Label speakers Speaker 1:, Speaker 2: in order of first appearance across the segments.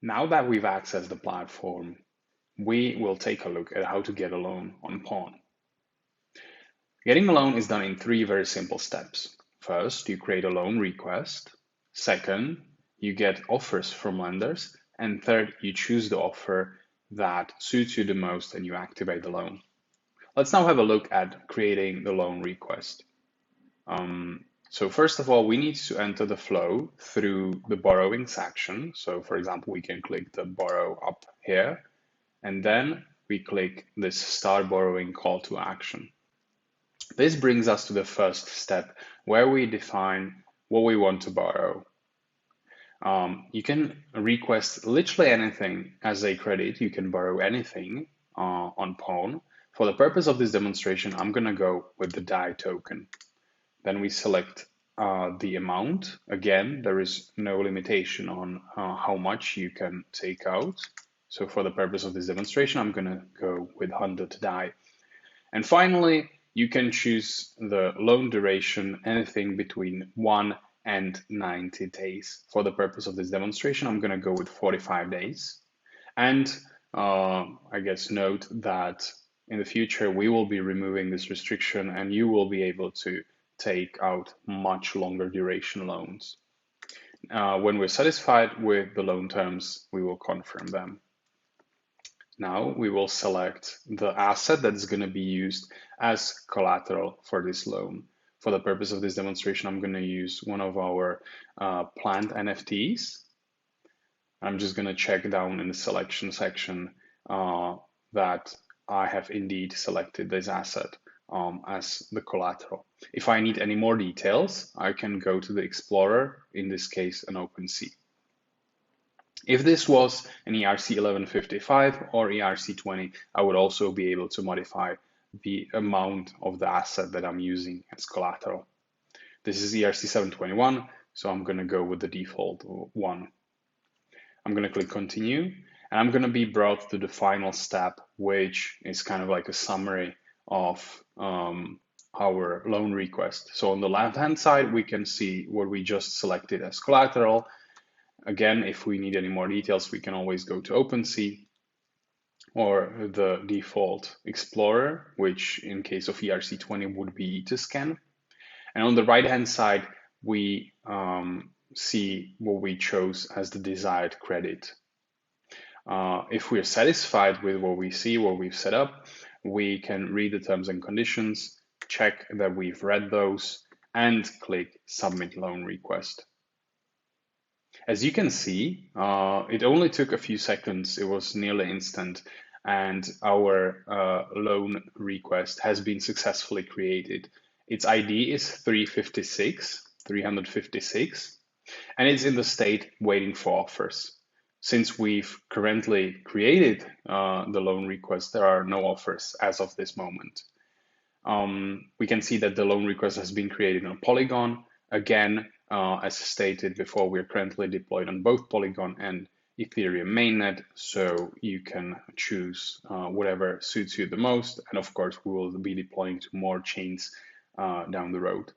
Speaker 1: Now that we've accessed the platform, we will take a look at how to get a loan on Pawn. Getting a loan is done in 3 very simple steps. First, you create a loan request. Second, you get offers from lenders. And third, you choose the offer that suits you the most and you activate the loan. Let's now have a look at creating the loan request. So first of all, we need to enter the flow through the borrowing section. So for example, we can click the borrow up here, and then we click this start borrowing call to action. This brings us to the first step where we define what we want to borrow. You can request literally anything as a credit. You can borrow anything on Pawn. For the purpose of this demonstration, I'm going to go with the DAI token. Then we select the amount. Again, there is no limitation on how much you can take out. So for the purpose of this demonstration, I'm going to go with 100 DAI. And finally, you can choose the loan duration, anything between 1 and 90 days. For the purpose of this demonstration, I'm going to go with 45 days. And I guess note that in the future, we will be removing this restriction and you will be able to take out much longer duration loans. When we're satisfied with the loan terms, we will confirm them. Now we will select the asset that is going to be used as collateral for this loan. For the purpose of this demonstration, I'm going to use one of our plant NFTs. I'm just going to check down in the selection section that I have indeed selected this asset as the collateral. If I need any more details, I can go to the Explorer, in this case, an OpenSea. If this was an ERC 1155 or ERC 20, I would also be able to modify the amount of the asset that I'm using as collateral. This is ERC 721, so I'm going to go with the default one. I'm going to click continue, and I'm going to be brought to the final step, which is kind of like a summary of our loan request. So on the left-hand side, we can see what we just selected as collateral. Again, if we need any more details, we can always go to OpenSea or the default Explorer, which in case of ERC20 would be Etascan. And on the right-hand side, we see what we chose as the desired credit. If we're satisfied with what we see, what we've set up, we can read the terms and conditions, check that we've read those, and click Submit Loan Request. As you can see, it only took a few seconds. It was nearly instant, and our loan request has been successfully created. Its ID is 356, and it's in the state waiting for offers. Since we've currently created the loan request, there are no offers as of this moment. We can see that the loan request has been created on Polygon. Again, as stated before, we're currently deployed on both Polygon and Ethereum mainnet, so you can choose whatever suits you the most. And of course, we will be deploying to more chains down the road.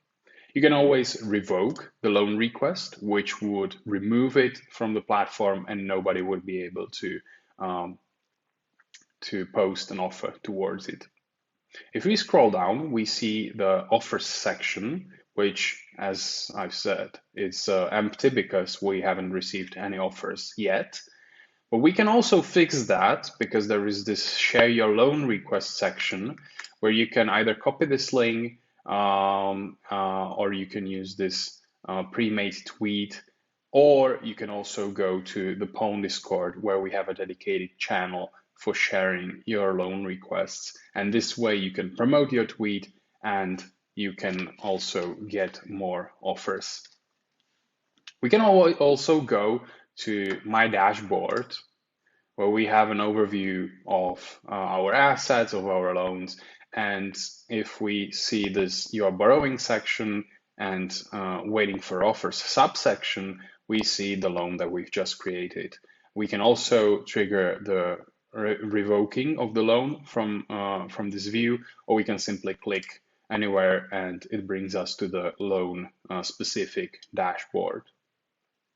Speaker 1: You can always revoke the loan request, which would remove it from the platform and nobody would be able to post an offer towards it. If we scroll down, we see the offers section, which, as I've said, is empty because we haven't received any offers yet. But we can also fix that because there is this share your loan request section where you can either copy this link or you can use this pre-made tweet, or you can also go to the Pawn Discord where we have a dedicated channel for sharing your loan requests. And this way you can promote your tweet and you can also get more offers. We can also go to my dashboard where we have an overview of our assets, of our loans. And if we see this your borrowing section and waiting for offers subsection, we see the loan that we've just created. We can also trigger the revoking of the loan from this view, or we can simply click anywhere and it brings us to the loan specific dashboard.